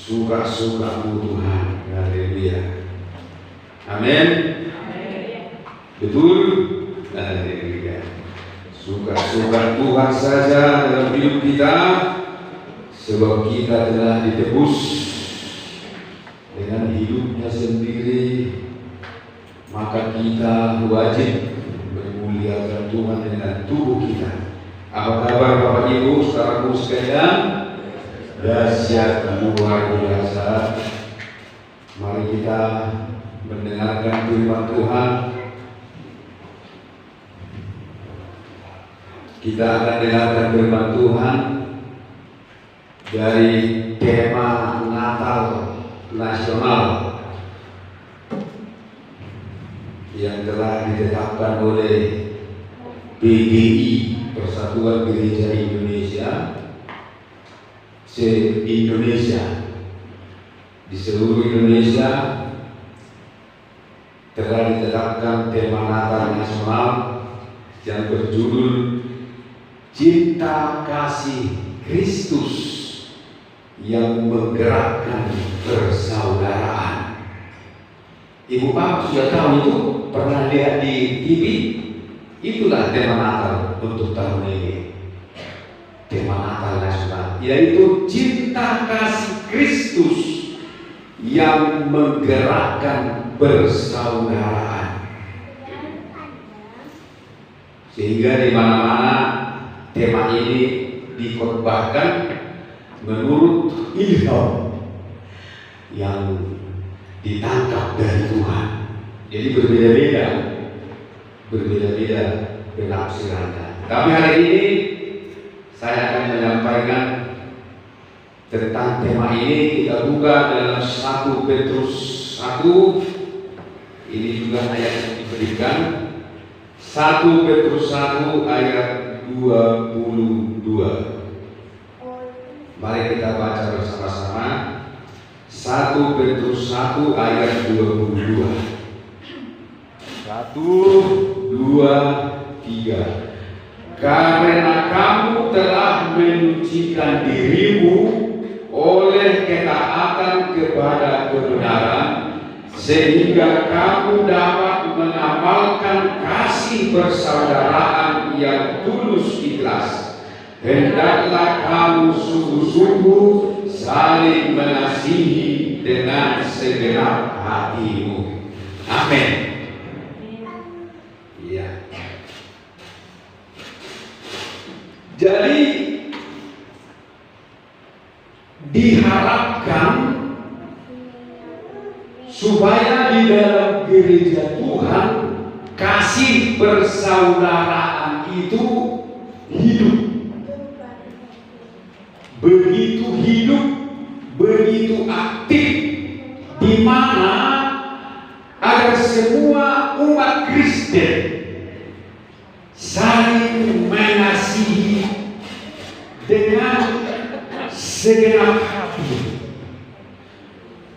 suka-sukamu Tuhan. Haleluya. Amin. Betul. Haleluya. Suka-suka Tuhan saja dalam hidup kita, sebab kita telah ditebus dengan hidupnya sendiri, maka kita wajib memuliakan Tuhan dengan tubuh kita. Apa kabar Bapak Ibu, saudaraku sekalian? Dahsyat luar biasa. Mari kita mendengarkan firman Tuhan. Kita akan dengarkan firman Tuhan dari tema Natal Nasional yang telah ditetapkan oleh PGI, Persatuan Gereja Indonesia, se-Indonesia. Di seluruh Indonesia telah ditetapkan tema Natal Nasional yang berjudul Cinta Kasih Kristus yang Menggerakkan Persaudaraan. Ibu Bapak sudah tahu itu, pernah lihat di TV? Itulah tema Natal untuk tahun ini. Tema Natal Nasional yaitu cinta kasih Kristus yang menggerakkan persaudaraan. Sehingga di mana-mana tema ini dikhotbahkan menurut ilham yang ditangkap dari Tuhan. Jadi berbeda-beda penafsirannya. Tapi hari ini saya akan menyampaikan tentang tema ini. Kita buka dalam 1 Petrus 1. Ini juga ayat yang diberikan. 1 Petrus 1 ayat 22. Mari kita baca bersama-sama. 1 Petrus 1 ayat 22. 1, 2, 3. Karena kamu telah menyucikan dirimu oleh ketaatan kepada kebenaran, sehingga kamu dapat mengamalkan kasih persaudaraan yang tulus ikhlas. Hendaklah kamu sungguh-sungguh saling mengasihi dengan segenap hatimu. Amin. Ya. Jadi diharapkan supaya di dalam gereja Tuhan kasih persaudaraan itu hidup. Begitu hidup, begitu aktif, di mana agar semua umat Kristen saling mengasihi dengan segenap hati,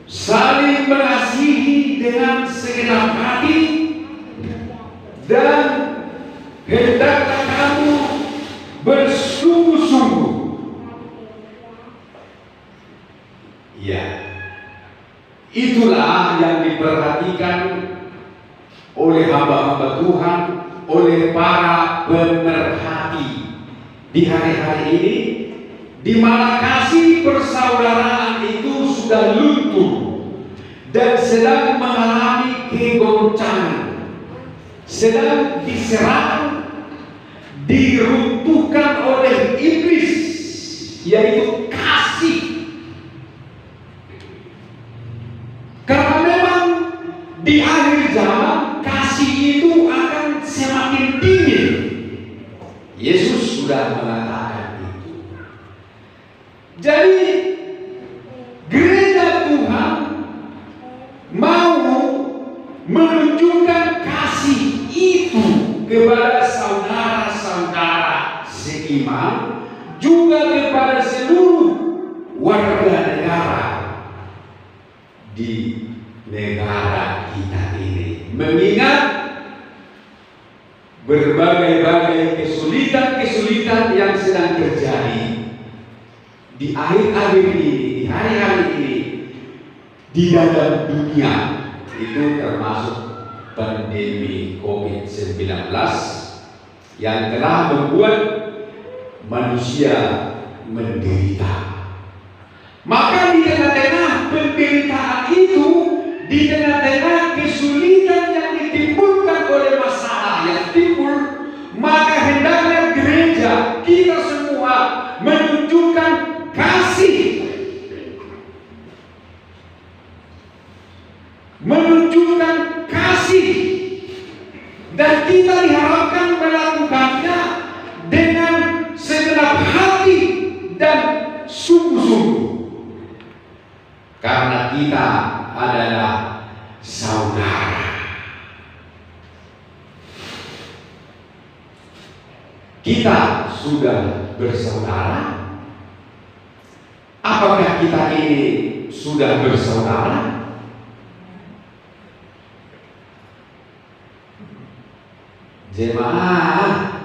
saling mengasihi dengan segenap hati, dan hendaklah kamu bersungguh-sungguh. Ya, itulah yang diperhatikan oleh hamba-hamba Tuhan, oleh para pemerhati di hari-hari ini, di mana kasih persaudaraan itu sudah luntur dan sedang mengalami kegoncangan, sedang diserang, diruntuhkan oleh iblis, yaitu kasih. Karena memang di akhir zaman kasih itu akan semakin dingin. Yesus sudah mengatakan itu. Jadi gereja Tuhan mau menunjukkan kasih itu kepada saudara-saudara seiman, juga kepada seluruh warga negara di negara kita ini, mengingat berbagai-bagai kesulitan yang sedang terjadi di akhir-akhir ini, di hari-hari ini, di dalam dunia, itu termasuk pandemi COVID-19 yang telah membuat manusia menderita. Maka di tengah-tengah penderitaan itu, di tengah-tengah kesulitan yang ditimbulkan oleh masalah yang timbul, maka hendaknya gereja kita semua menunjukkan kasih, dan kita diharapkan melakukannya dengan segenap hati dan sungguh-sungguh, karena kita adalah saudara. Kita sudah bersaudara. Apakah kita ini sudah bersaudara? Jemaah,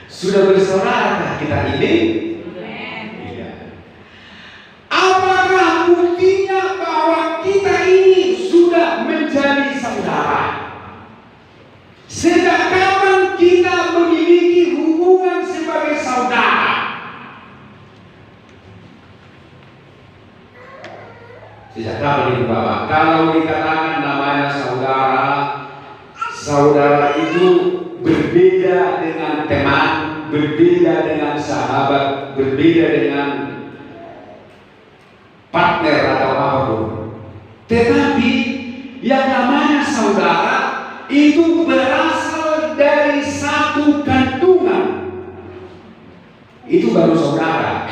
sudah bersaudara kita ini? Tidak. Apakah buktinya bahwa kita ini sudah menjadi saudara? Sejak kapan kita memiliki hubungan sebagai saudara? Sejak kapan itu Bapak? Kalau dikatakan namanya saudara, saudara itu berbeda dengan teman, berbeda dengan sahabat, berbeda dengan partner atau apapun. Tetapi yang namanya saudara itu berasal dari satu kandungan. Itu baru saudara.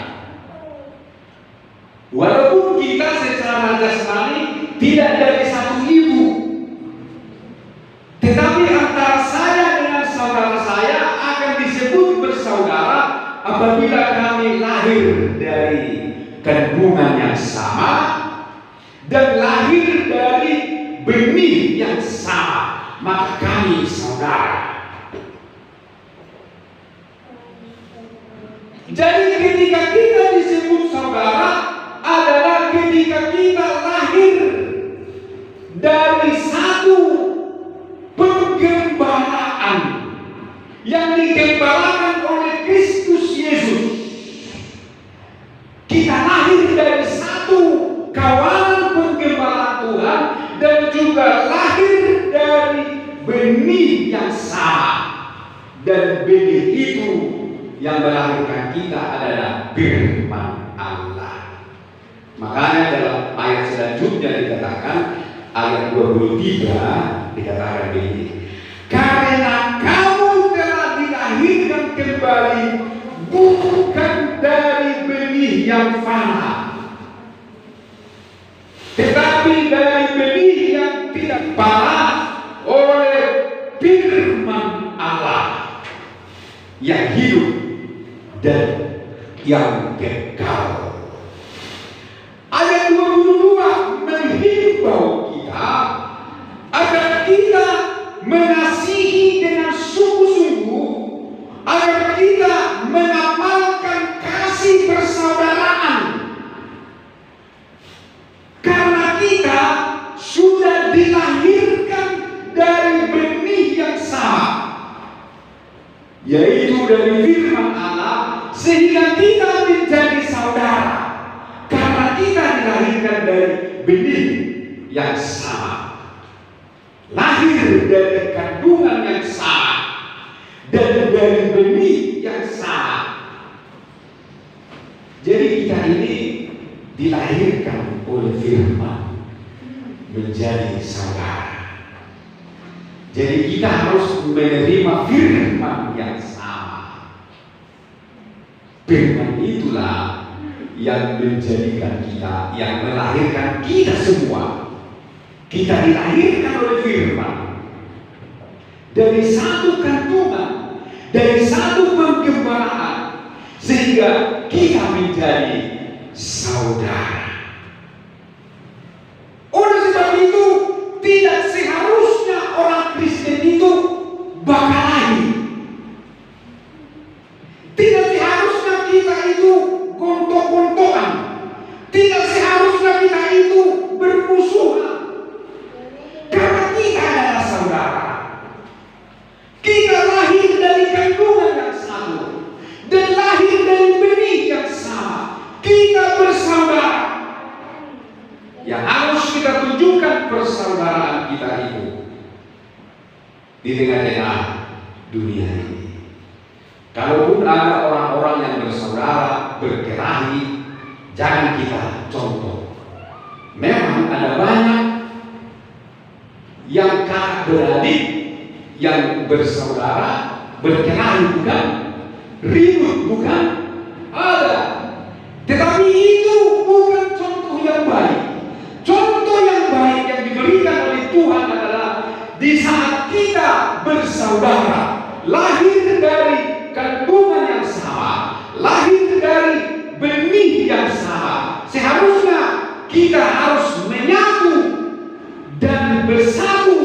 Walaupun kita secara jasmani tidak dari satu ibu, tetapi antara saya dengan saudara saya akan disebut bersaudara apabila kami lahir dari kandungan yang sama dan lahir dari benih yang sama, maka kami saudara. Jadi ketika kita disebut saudara adalah ketika kita lahir dari satu penggembalaan yang digembalakan oleh Kristus Yesus. Kita lahir dari satu kawanan penggembalaan Tuhan dan juga lahir dari benih yang sama, dan benih itu yang melahirkan kita adalah firman Allah. Makanya dalam ayat selanjutnya dikatakan, ayat 23 dikatakan begini, karena kamu telah dilahirkan kembali bukan dari benih yang fana, tetapi dari benih yang tidak fana, oleh firman Allah yang hidup dan yang kekal. Ayat 22 menghimbau kita agar kita mengasihi dengan sungguh-sungguh, agar kita mengamalkan kasih persaudaraan, karena kita sudah dilahirkan dari benih yang sama, yaitu dari firman Allah, sehingga kita menjadi saudara. Kita dilahirkan dari benih yang sama, lahir dari kandungan yang sama, dan dari benih yang sama. Jadi kita ini dilahirkan oleh firman menjadi saudara. Jadi kita harus menerima firman yang sama. Firman itulah yang menjadikan kita, yang melahirkan kita semua. Kita dilahirkan oleh firman dari satu kandungan, dari satu penggembalaan, sehingga kita menjadi saudara. Oleh sebab itu, tidak seharusnya orang Kristen itu berkelahi. Tidak seharusnya kita itu di tengah-tengah dunia ini. Kalaupun ada orang-orang yang bersaudara, berkelahi, jangan kita contoh. Memang ada banyak yang kakak beradik, yang bersaudara, berkelahi bukan, ribut bukan, ada. Tetapi itu bukan contoh yang baik. Contoh yang baik yang diberikan oleh Tuhan adalah di saat kita bersaudara, lahir dari kandungan yang sama, lahir dari benih yang sama, seharusnya kita harus menyatu dan bersatu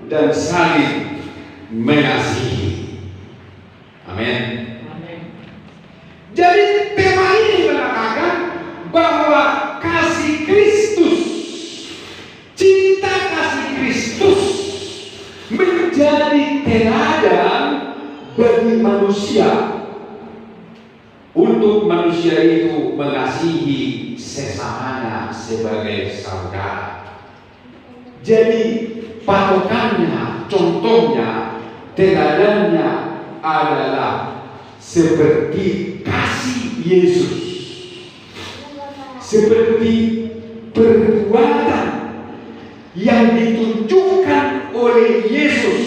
dan saling mengasihi. Amin. Jadi tema ini mengatakan bahwa kasih Kristus, cinta kasih Kristus menjadi teladan bagi manusia, untuk manusia itu mengasihi sesamanya sebagai saudara. Jadi patokannya, contohnya, teladannya adalah seperti kasih Yesus, seperti perbuatan yang ditunjukkan oleh Yesus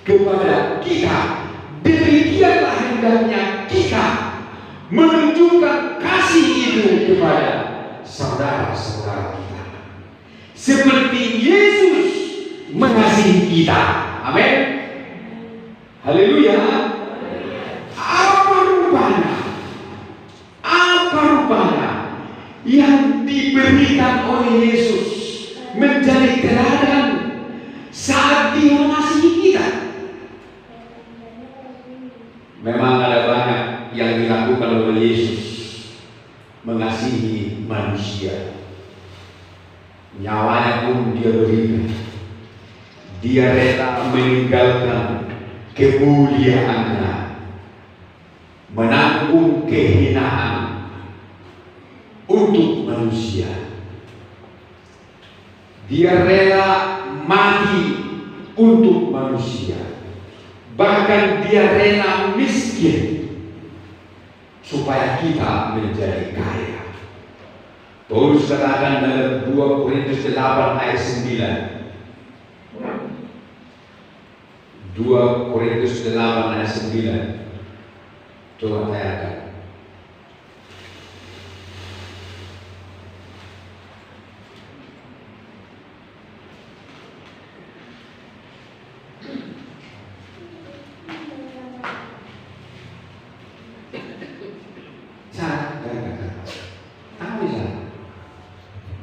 kepada kita. Demikianlah hendaknya kita menunjukkan kasih itu kepada saudara-saudara kita, seperti Yesus mengasihi kita. Amin. Haleluya. Apa rupanya yang diberikan oleh Yesus menjadi teladan saat Dia mengasihi kita? Memang ada banyak yang dilakukan oleh Yesus mengasihi manusia. Nyawanya pun Dia berikan. Dia rela meninggalkan kemuliaannya, menanggung kehinaan untuk manusia. Dia rela mati untuk manusia. Bahkan Dia rela miskin supaya kita menjadi kaya. Paulus katakan dalam 2 Korintus 8 ayat 9. 2 Korintus 8 ayat 9. Coba tanyakan.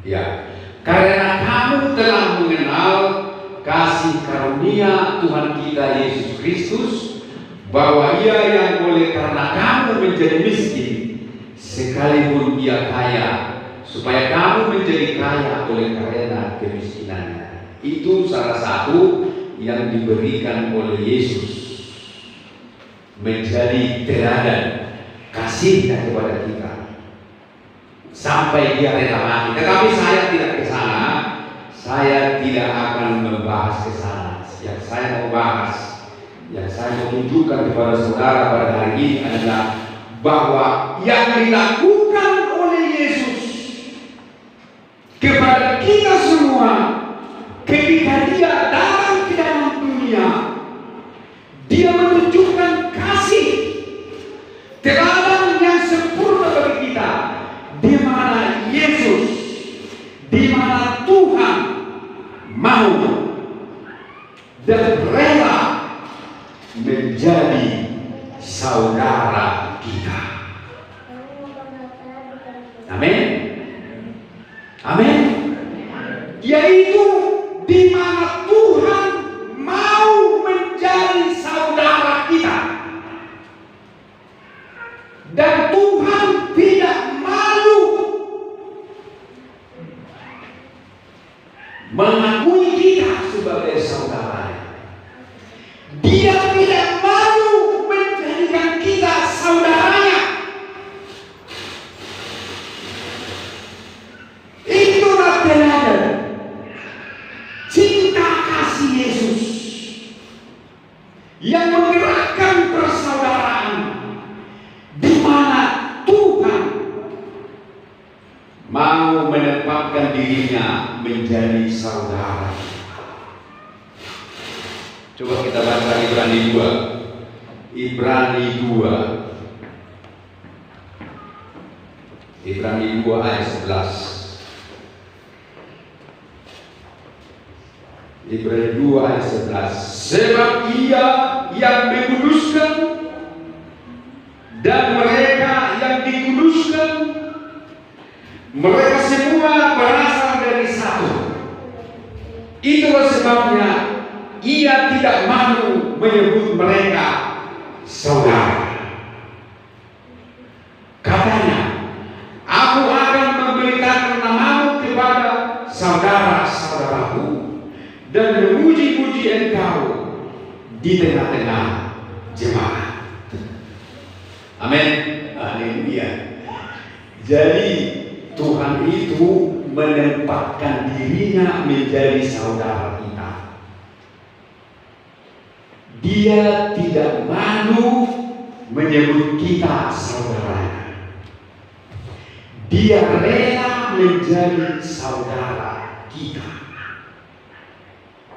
Ya, karena kamu telah mengenal kasih karunia Tuhan kita Yesus Kristus, bahwa Ia yang oleh karena kamu menjadi miskin, sekalipun Ia kaya, supaya kamu menjadi kaya oleh karena kemiskinannya. Itu salah satu yang diberikan oleh Yesus menjadi teladan kasihnya kepada kita, sampai Dia rela mati. Tetapi saya tidak ke sana, saya tidak akan membahas ke sana. Yang saya mau bahas, yang saya mau tunjukkan kepada saudara pada hari ini adalah bahwa yang dilakukan oleh Yesus kepada kita semua ketika Dia datang ke dalam dunia, Dia menunjukkan kasih, teladan yang sempurna bagi kita, di mana Yesus, di mana Tuhan mau dan rela menjadi saudara kita. Amin. Amin. Yaitu di mana Tuhan mau menjadi saudara kita, dan Tuhan tidak malu mengakui kita sebagai saudaranya. Dia tidak malu menjadikan kita saudaranya. Itulah teladan cinta kasih Yesus menempatkan dirinya menjadi saudara. Coba kita baca Ibrani 2. Ibrani 2 ayat 11. Ibrani 2 ayat 11. Sebab Ia yang menguduskan dan mereka yang dikuduskan, mereka semua berasal dari satu. Itulah sebabnya Ia tidak malu menyebut mereka saudara. Katanya, aku akan memberitakan namamu kepada saudara-saudaraku dan memuji-muji engkau di tengah-tengah jemaat. Amin. Haleluya. Jadi Tuhan itu menempatkan dirinya menjadi saudara kita. Dia tidak malu menyebut kita saudaranya. Dia rela menjadi saudara kita.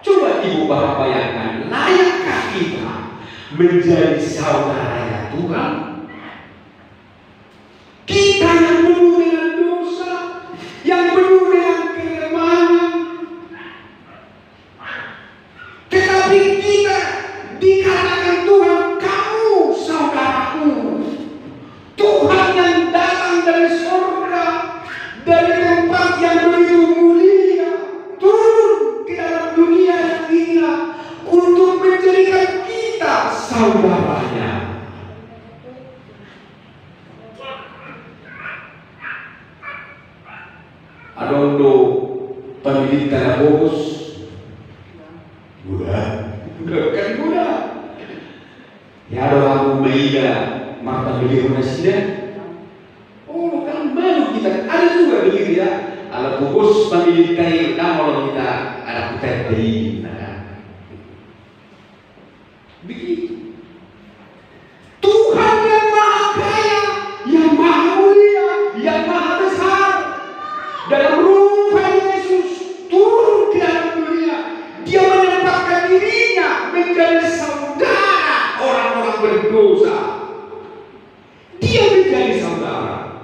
Coba ibu bapak bayangkan, layakkah kita menjadi saudaranya Tuhan? Kita yang penuh dengan dosa, yang penuh dengan kelemahan, tetapi kita dikatakan Tuhan, kamu saudaraku. Tuhan yang datang dari surga, dari tempat yang begitu mulia, turun ke dalam dunia yang hina untuk menjadikan kita saudaranya. Adondo pemilik tanah bos muda ya ada aku meida mata beliau nasida. Oh kan malu kita, ada juga begitu ya. Ala bos pemilik kayu kalau kita ada putar dari begitu. Tuhan yang maha kaya, yang maha mulia, yang maha besar, dalam rupa Yesus turun ke dalam dunia. Dia menempatkan dirinya menjadi saudara orang-orang berdosa. Dia menjadi saudara.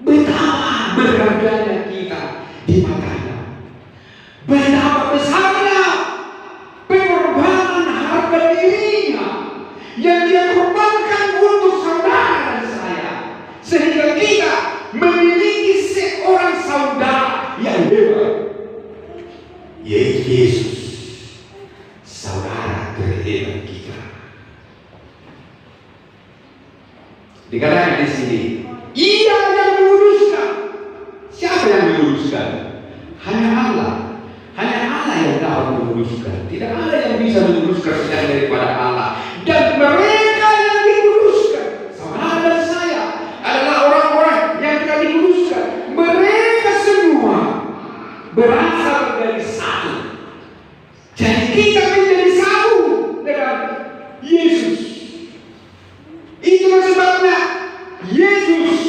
Betapa berharganya kita di matanya. Betapa besarnya pengorbanan harga dirinya yang dia korbankan untuk saudara dan saya, sehingga kita memiliki seorang saudara yang hebat, yaitu Yesus, saudara terhebat kita. Dikatakan di sini, Ia yang menguruskan. Siapa yang menguruskan? Hanya Allah. Hanya Allah yang dapat menguruskan. Tidak ada yang bisa menguruskan selain daripada Allah. Dan mereka yang dikuduskan, saudara dan saya, adalah orang-orang yang tidak dikuduskan. Mereka semua berasal dari satu. Jadi kita menjadi satu dengan Yesus. Itulah sebabnya Yesus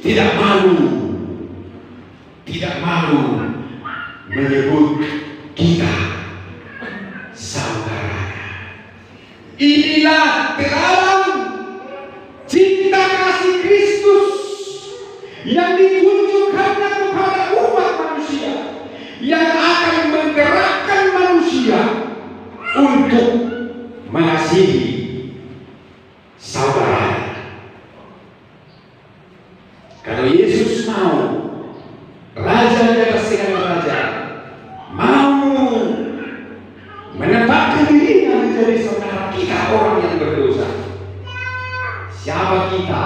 tidak malu menyebut kita saudaranya. Inilah terang cinta kasih Kristus yang ditunjukkannya kepada umat manusia, yang akan menggerakkan manusia untuk mengasihi saudaranya. Kalau Yesus mau, Raja di atas segala raja, mau menempatkan dirinya menjadi saudara kita orang yang berdosa. Siapa kita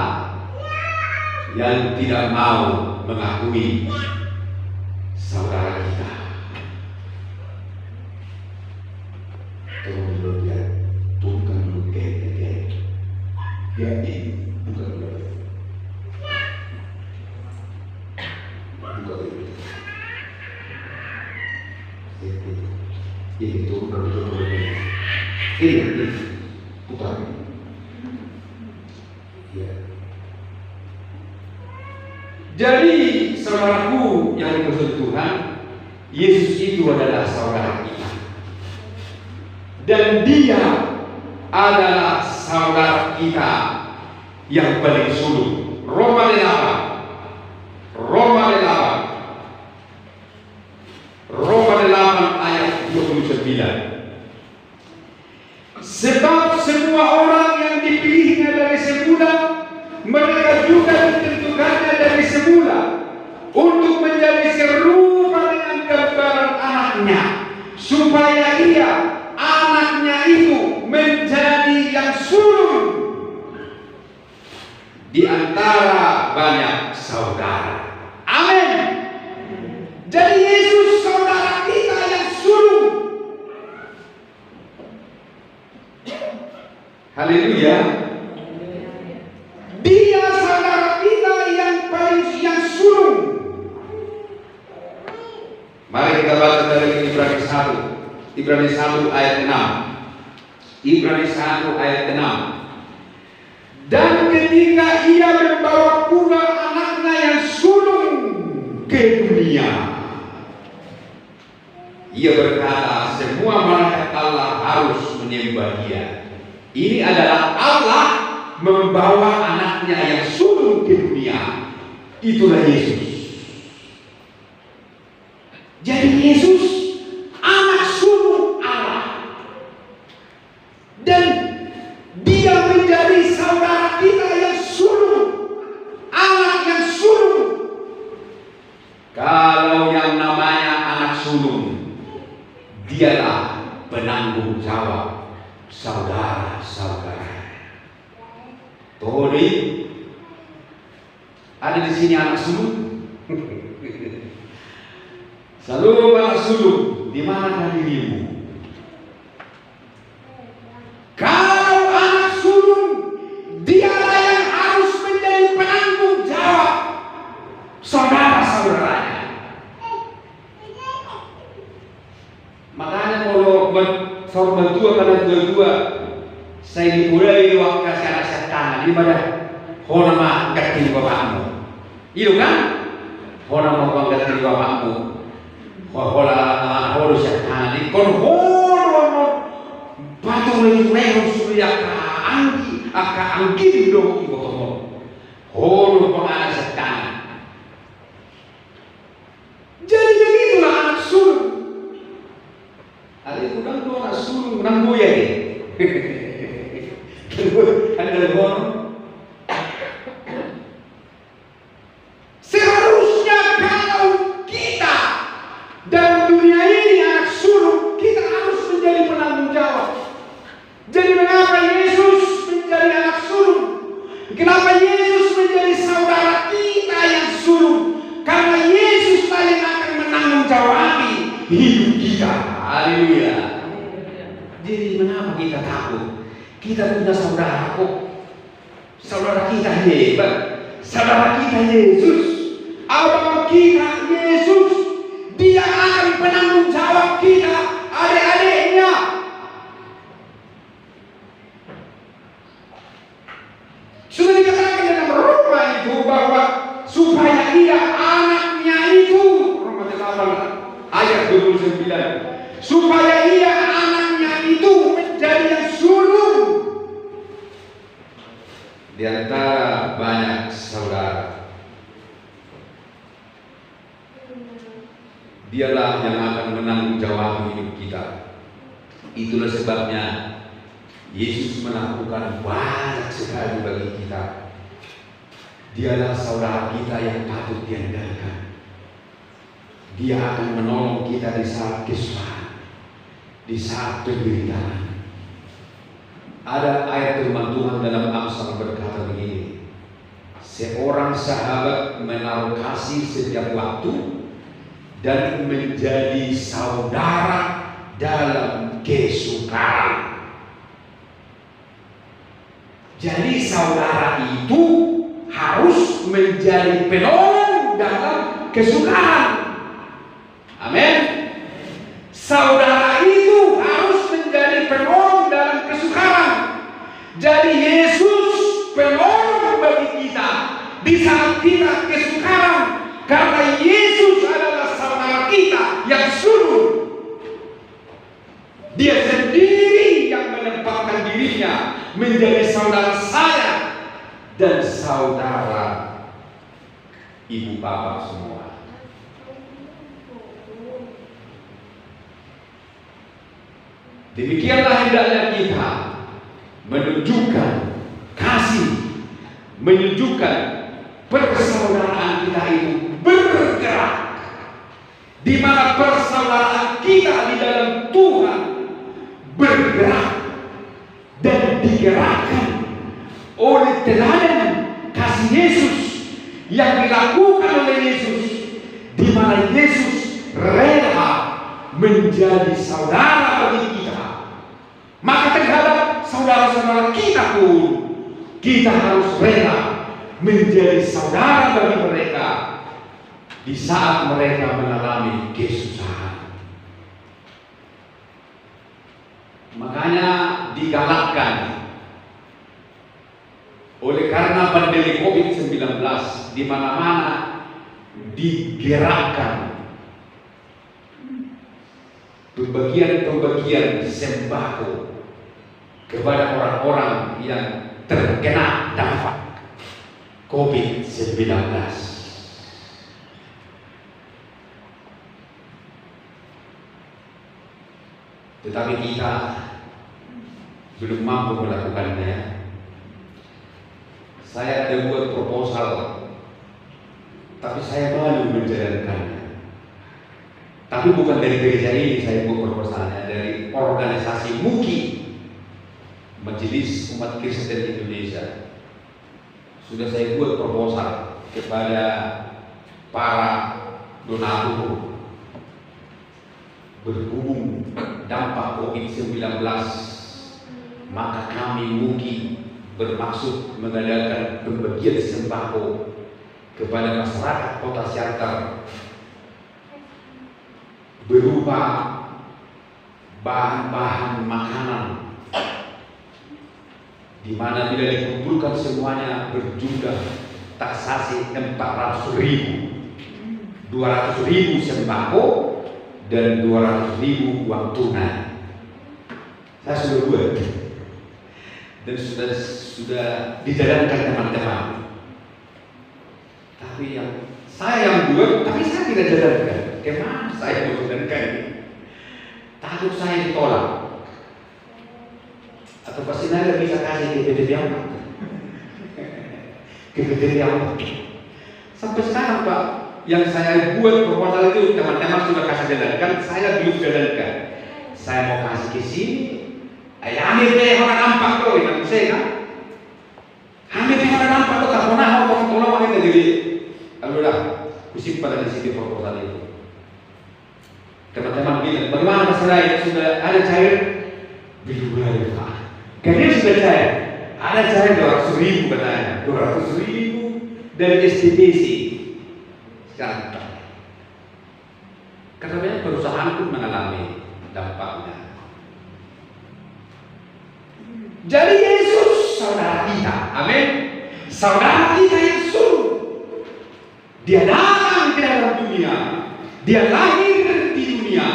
yang tidak mau mengakui saudara kita? Tolong dulu dia, turunkan dulu dia ini bukan dulu. Ini turun ini putar ya. Jadi saudaraku yang dikasihi Tuhan, Yesus itu adalah saudara kita, dan Dia adalah saudara kita yang paling sulung. Roma 8 ayat 29. Sebab semua orang yang dipilihnya dari semula, mereka juga ditentukannya dari semula untuk menjadi serupa dengan gambaran anaknya, supaya ia, anaknya itu, menjadi yang sulung di antara banyak saudara. Amin. Jadi Yesus saudara kita yang sulung. Haleluya. Dia saudara kita yang paling yang sulung. Mari kita baca dari Ibrani 1. Ibrani 1 ayat 6. Ibrani 1 ayat 6. Dan ketika ia membawa pula anaknya yang sulung ke dunia, ia berkata, semua malaikat Allah harus menyembah Dia. Ini adalah Allah membawa anaknya yang sulung ke dunia. Itulah Yesus. Jadi Yesus anak sulung Allah, dan Dia menjadi saudara kita yang sulung, anak yang sulung. Kalau yang namanya anak sulung, dialah penanggung jawab saudara-saudara. Tori, ada di sini anak sulung? Selalu anak sulung, di mana dirimu? Kalau anak sulung, dialah yang harus menjadi penanggung jawab saudara-saudaranya. Makanya kalau berdua karena dua-dua, saya dimulai waktu kasih anak setan di mana honama gatin bapakmu. Iya kan? Honama gatin bapakmu. Hola setan di kon hono batu lagi surya anggi anggi dong ibu kamu. Hono penganak setan. Jadi itulah anak sulung. Ali udang dua anak sulung, udang buaya nih. Ada hono. Seharusnya kalau kita dalam dunia ini anak sulung, kita harus menjadi penanggung jawab. Jadi mengapa Yesus menjadi anak sulung? Kenapa Yesus menjadi saudara kita yang sulung? Karena Yesus yang akan menanggung jawab hidup kita. Haleluya. Jadi mengapa kita takut? Kita punya saudara kok. Saudara kita hebat. Saudara kita Yesus. Abang kita Yesus. Dia akan penanggung jawab kita, adik-adiknya. Sudah dikatakan dalam Roma itu bahwa supaya ia, anaknya itu, Roma 8 ayat 29, supaya ia, anaknya itu, menjadi yang sulung di antara banyak saudara. Dialah yang akan menanggung jawab hidup kita. Itulah sebabnya Yesus melakukan banyak sekali bagi kita. Dialah saudara kita yang patut diandalkan. Dia akan menolong kita di saat kesusahan, di saat penderitaan. Ada ayat firman Tuhan dalam Amsal berkata begini, seorang sahabat menaruh kasih setiap waktu dan menjadi saudara dalam kesukaran. Jadi saudara itu harus menjadi penolong dalam kesukaran. Amin. Saudara itu harus menjadi penolong dalam kesukaran. Jadi Yesus penolong bagi kita di di saat kita kesukaran, karena Yesus adalah saudara kita yang sulung. Dia sendiri yang menempatkan dirinya menjadi saudara saya dan saudara ibu bapak semua. Demikianlah hendaknya kita menunjukkan kasih, menunjukkan persaudaraan kita itu bergerak, di mana persaudaraan kita di dalam Tuhan bergerak dan digerakkan oleh teladan kasih Yesus yang dilakukan oleh Yesus, di mana Yesus rela menjadi saudara bagi kita. Maka terhadap saudara-saudara kita pun kita harus rela menjadi saudara bagi mereka di saat mereka mengalami kesusahan. Makanya digalakkan oleh karena pandemi COVID-19 di mana-mana digerakkan pembagian sembako kepada orang-orang yang terkena dampak COVID-19. Tetapi kita belum mampu melakukannya. Saya ada buat proposal, tapi saya malu menjalankannya. Tapi bukan dari gereja ini saya buat proposalnya, dari organisasi MUKI, Majelis Umat Kristen Indonesia. Sudah saya buat proposal kepada para donatur. Berhubung dampak COVID-19, maka kami MUKI bermaksud mengadakan pembagian sembako kepada masyarakat Kota Siantar berupa bahan-bahan makanan, di mana bila dikumpulkan semuanya berjumlah taksasi 400.000, 200.000 sembako dan 200.000 uang tunai. Saya sudah buat dan sudah dijalankan teman-teman. Tapi yang saya yang buat, tapi saya tidak jalankan. Kemana saya mau jalankan ini? Takut saya ditolak. Atau pasti saya bisa kasih ke PDB Ampat. Ke PDB Ampat. Sampai sekarang Pak, yang saya buat proposal itu teman-teman sudah kasih jalankan, saya belum jalankan. Saya mau kasih ke sini. Ambil deh orang nampak tuh, yang saya kan. Ambil deh orang nampak tuh, tak pernah orang tolong kita jadi. Alhamdulillah, kusimpan di sini proposal itu. Teman-teman bilang, bagaimana masalah itu sudah ada cair? Belum ada Pak. Kayaknya sudah cair. Ada cair 200.000 katanya, 200.000 dari STPC. Sekarang karena banyak perusahaan pun mengalami dampaknya. Jadi Yesus saudara kita, amin. Saudara kita yang sulung. Dia datang ke dalam dunia, dia lahir di dunia,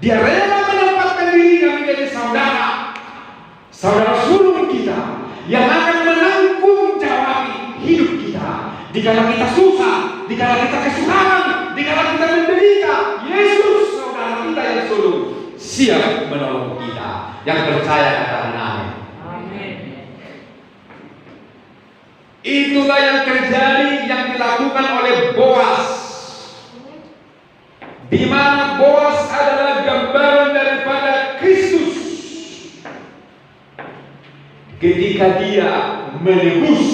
dia rela menempatkan dirinya menjadi saudara sulung kita yang akan menanggung jawab hidup kita. Dikala kita susah, dikala kita kesukaran, dikala kita menderita, Yesus saudara kita yang sulung siap menolong kita. Yang percaya katakan amin. Itulah yang terjadi, yang dilakukan oleh Boas, di mana Boas adalah gambaran daripada Kristus ketika dia menebus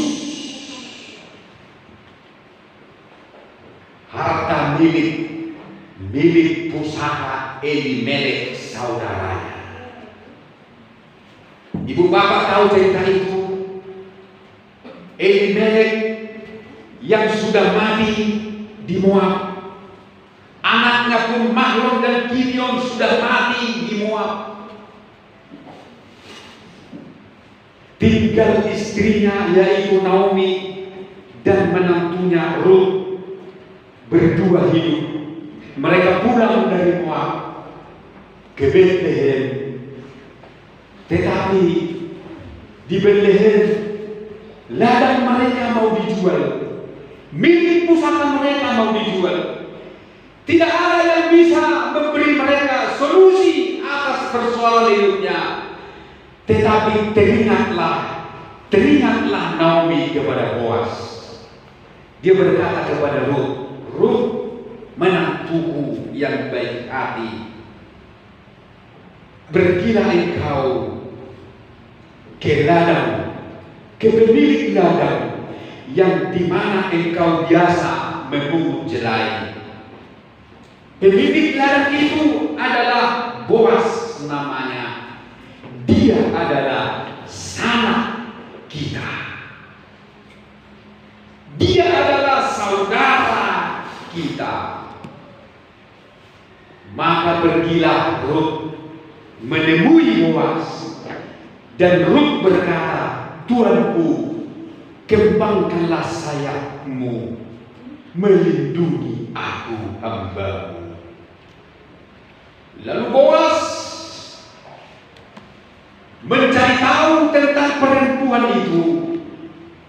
harta milik pusaka Elimelek saudaranya. Ibu bapak tahu cerita itu. Elimelek yang sudah mati di Moab, anaknya pun Mahlon dan Kilion sudah mati di Moab. Tinggal istrinya yaitu Naomi dan menantunya Rut berdua hidup. Mereka pulang dari Moab ke Bethlehem. Tetapi di Bethlehem ladang mereka mau dijual, milik pusaka mereka mau dijual. Tidak ada yang bisa memberi mereka solusi atas persoalan hidupnya. Tetapi teringatlah Naomi kepada Boaz. Dia berkata kepada Rut, menantuku yang baik hati, pergilah engkau ke ladang, ke pemilik ladang yang dimana engkau biasa memungut jelai. Pemilik ladang itu adalah Boaz namanya. Dia adalah sanak kita. Dia adalah saudara kita. Maka pergilah Rut menemui Boaz, dan Rut berkata, Tuanku, kembangkanlah sayapmu, melindungi aku hamba-Mu. Lalu Boaz mencari tahu tentang perempuan itu,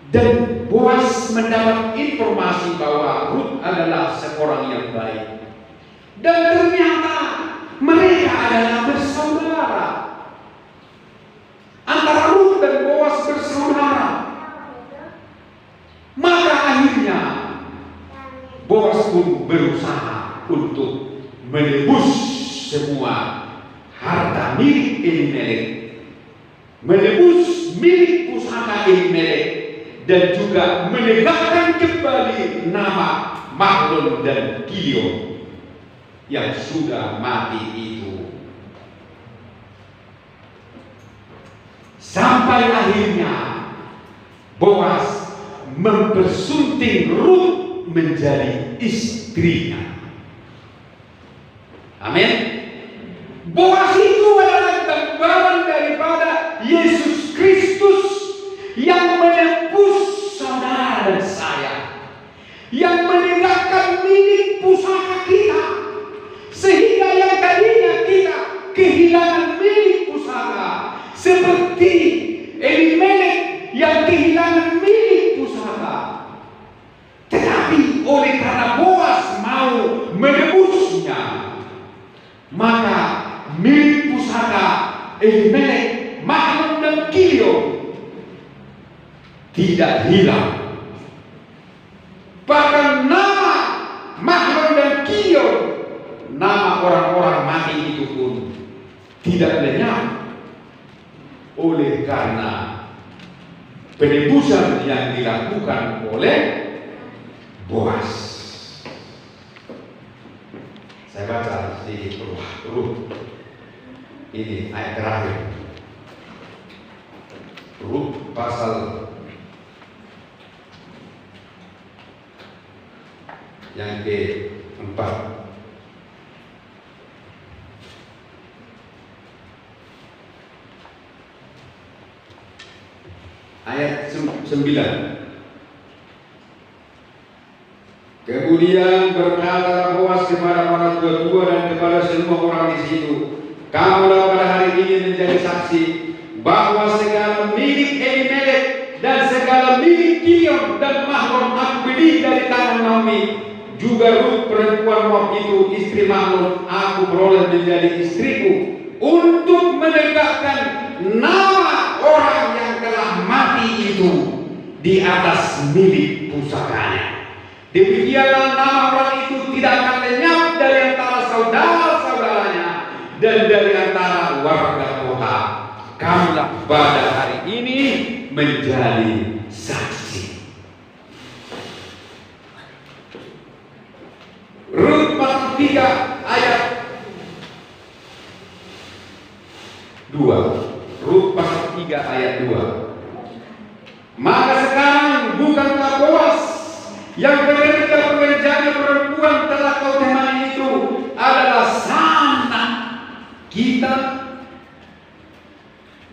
dan Boaz mendapat informasi bahwa Rut adalah seorang yang baik. Dan ternyata mereka adalah bersaudara. Antara Rut dan Boaz bersaudara. Maka akhirnya Boaz pun berusaha untuk menebus semua harta milik Elimelek, menebus milik pusaka Elimelek, dan juga menegakkan kembali nama Mahlon dan Kilion yang sudah mati itu. Sampai akhirnya Boaz mempersunting Rut menjadi istrinya. Amin. Boaz itu adalah gambaran daripada Yesus Kristus yang menebus saudara dan saya, yang menegakkan milik pusaka kita, sehingga yang tadinya kita kehilangan milik pusaka, seperti Elimelek yang kehilangan milik pusaka, tetapi oleh karena Boaz mau menebusnya, maka milik pusaka Elimelek, Mahlon dan Kilion tidak hilang. Bahkan nama Mahlon dan Kilion, nama orang-orang mati itu pun tidak lenyap oleh karena penebusan yang dilakukan oleh Boaz. Saya baca sedikit Rut. Ini ayat terakhir. Rut pasal yang ke-4. Ayat 9. Kemudian berkata Boaz kepada para tua-tua dan kepada semua orang di situ, kamulah pada hari ini menjadi saksi bahwa segala milik Elimelek dan segala milik Kilion dan Mahlon aku beli dari tangan Naomi. Juga Rut perempuan Moab itu, istri Mahlon, aku beroleh menjadi istriku untuk menegakkan nama orang yang telah mati itu di atas milik pusakanya. Demikianlah nama orang itu tidak akan lenyap dari antara saudara-saudaranya dan dari antara warga kota. Kamulah pada hari ini menjadi saksi. Rut pasal 3 ayat 2. Rut pasal 3 ayat 2. Maka sekarang bukankah Boaz yang pekerjaan perempuan telah kau temani itu adalah sanak kita?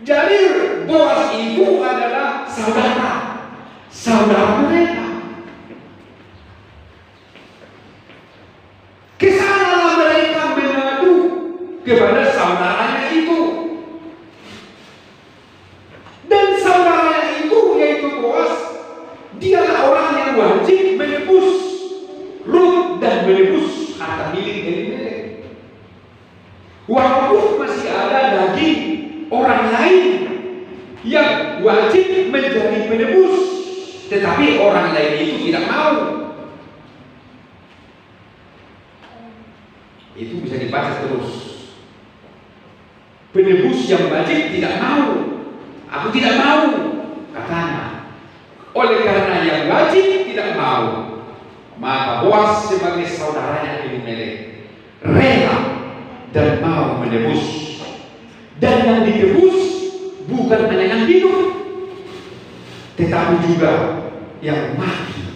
Jadi Boaz itu adalah saudara mereka. sehingga wajib menjadi penebus, tetapi orang lain itu tidak mau. Itu bisa dibaca terus. Penebus yang wajib tidak mau. Aku tidak mau, katanya. Oleh karena yang wajib tidak mau, maka Boas sebagai saudaranya Elimelek rela dan mau menebus. Dan yang ditebus bukan hanya yang hidup, tetapi juga yang mati.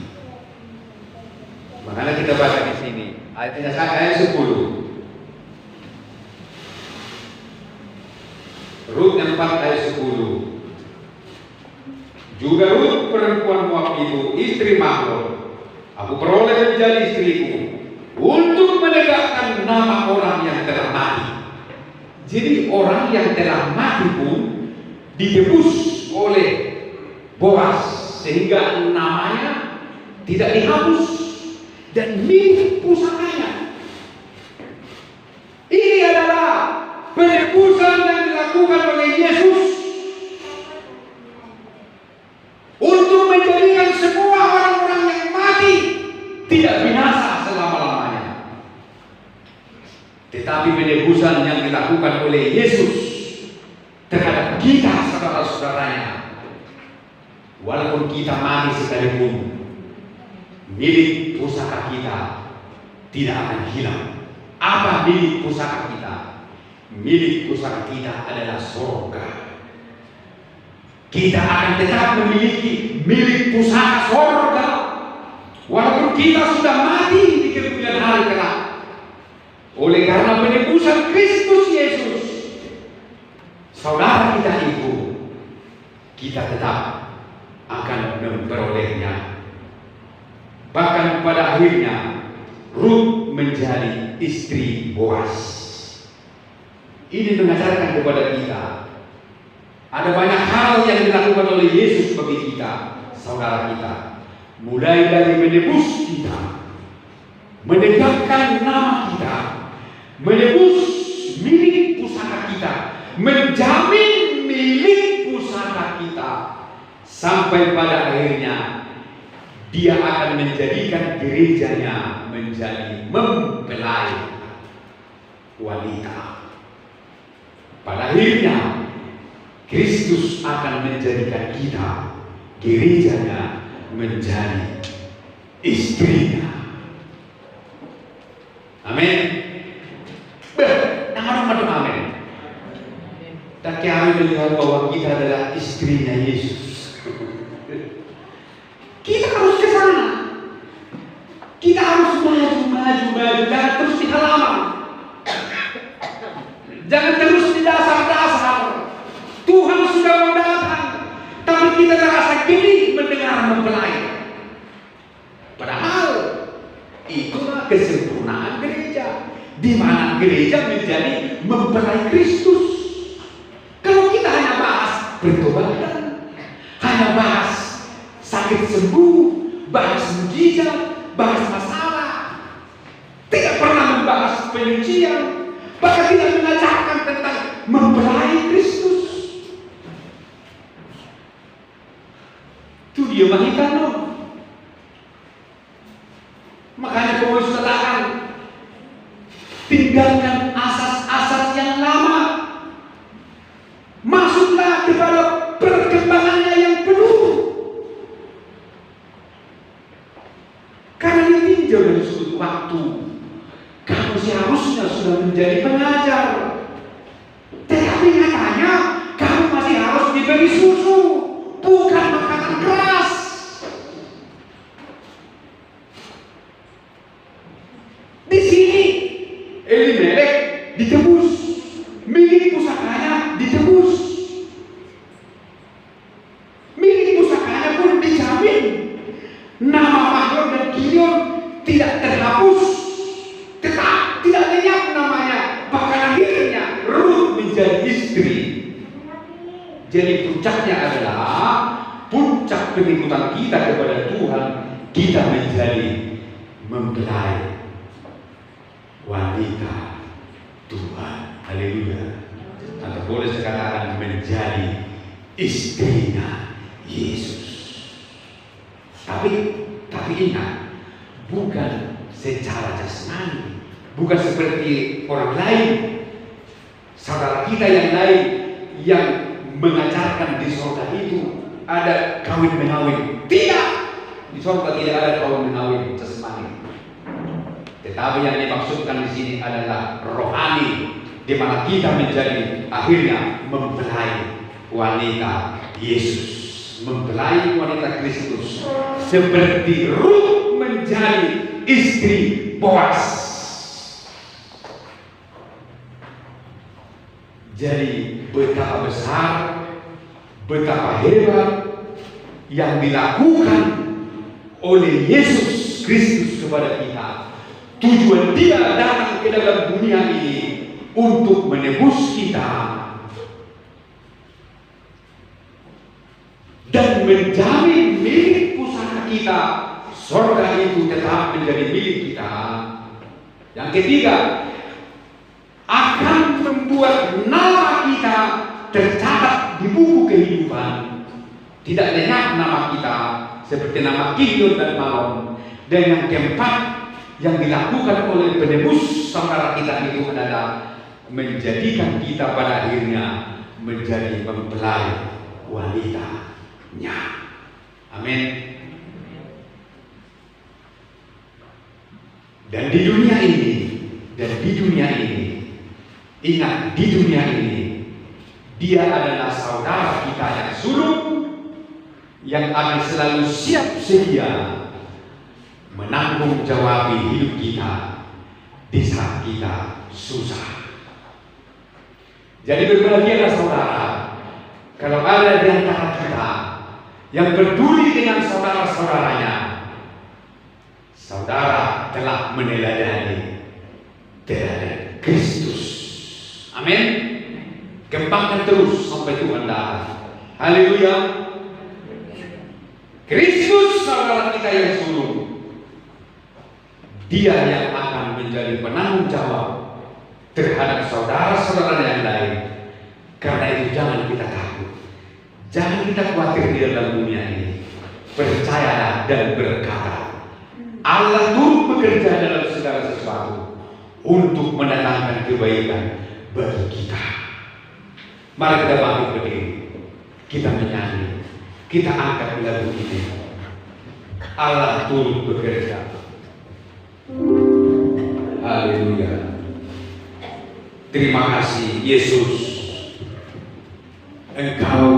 Makanya kita baca di sini ayat 10. Rut 4 ayat 10. Juga Rut perempuan Moab itu, istri Mahlon, aku peroleh menjadi istriku untuk menegakkan nama orang yang telah mati. Jadi orang yang telah mati pun ditebus oleh Boas sehingga namanya tidak dihapus dan milik pusakanya. Ini adalah penebusan yang dilakukan oleh Yesus untuk menjadikan semua orang-orang yang mati tidak binasa selama-lamanya, tetapi penebusan yang dilakukan oleh Yesus terhadap kita, saudara-saudaranya, walaupun kita mati sekalipun, milik pusaka kita tidak akan hilang. Apa milik pusaka kita? Milik pusaka kita adalah surga. Kita akan tetap memiliki milik pusaka surga walaupun kita sudah mati di kemudian hari kelak. Oleh karena penebusan Kristus Yesus, saudara kita itu, kita tetap akan memperolehnya. Bahkan pada akhirnya Rut menjadi istri Boas. Ini mengajarkan kepada kita ada banyak hal yang dilakukan oleh Yesus bagi kita, saudara kita. Mulai dari menebus kita, menegakkan nama kita, menebus milik pusaka kita, menjamin milik pusaka kita, sampai pada akhirnya Dia akan menjadikan gerejanya menjadi mempelai wanita. Pada akhirnya Kristus akan menjadikan kita, gerejanya, menjadi istrinya. Amin. Amin. Dan kami melihat bahwa kita adalah istrinya Yesus. Kita harus ke sana. Kita harus maju, jangan terus di halaman. Jangan terus di dasar-dasar. Tuhan sudah mau datang, tapi kita merasa geli mendengar mempelai. Padahal itulah kesempurnaan gereja, di mana gereja menjadi mempelai Kristus. Kalau kita hanya bahas pertobatan, hanya bahas sakit sembuh, bahas mujizat, bahas masalah, tidak pernah membahas penyucian, bahkan tidak mengajarkan tentang mempelai Kristus. Itu dia mahikan loh. Makanya Paulus katakan, tinggalkan asas-asas yang lama, masuklah kepada perkembangannya yang penuh. Karena ditinjau dari sudut waktu, kamu seharusnya sudah menjadi pengajar, tetapi nyatanya kamu masih harus diberi susu, bukan makanan keras. Di sini Elimelek ditebus, milik pusakanya ditebus, milik pusakanya pun dijamin. Nama Mahlon dan Kilion tidak terhapus, tetap tidak lenyap namanya. Bahkan akhirnya Rut menjadi istri. Jadi puncaknya adalah puncak pengikutan kita kepada Tuhan, kita menjadi mempelai wanita Tuhan. Haleluya. Atau boleh sekatakan menjadi istrinya Yesus. Tapi ingat, bukan secara jasmani, bukan seperti orang lain, saudara kita yang lain yang mengajarkan di surga itu ada kawin menawin. Tidak, di surga tidak ada kawin menawin jasmani. Tetapi yang dimaksudkan di sini adalah rohani, di mana kita menjadi akhirnya mempelai wanita Yesus, mempelai wanita Kristus, seperti Ruth menjadi istri Boaz. Jadi betapa besar, betapa hebat yang dilakukan oleh Yesus Kristus kepada kita. Tujuan Dia datang ke dalam dunia ini untuk menebus kita dan menjamin milik pusaka kita. Surga itu tetap menjadi milik kita. Yang ketiga, akan membuat nama kita tercatat di buku kehidupan. Tidak lenyap nama kita seperti nama Gideon dan Mahlon. Dan yang keempat, yang dilakukan oleh penebus saudara kita itu adalah menjadikan kita pada akhirnya menjadi mempelai wanitanya. Amin. Dan di dunia ini, ingat, di dunia ini Dia adalah saudara kita yang sulung, yang akan selalu siap sedia menanggung jawab hidup kita di saat kita susah. Jadi berbahagialah saudara kalau ada di antara kita yang peduli dengan saudara-saudaranya. Saudara telah meneladani teladan Kristus. Amin. Kembangkan terus sampai Tuhan datang. Haleluya. Kristus saudara kita yang sulung, Dia yang akan menjadi penanggung jawab terhadap saudara-saudara yang lain. Karena itu jangan kita takut, jangan kita khawatir di dalam dunia ini. Percayalah dan berkata, Allah turut bekerja dalam segala sesuatu untuk mendatangkan kebaikan bagi kita. Mari kita bangkit berdiri, kita menyanyi, kita angkat lagu ini. Allah turut bekerja. Haleluya. Terima kasih Yesus, Engkau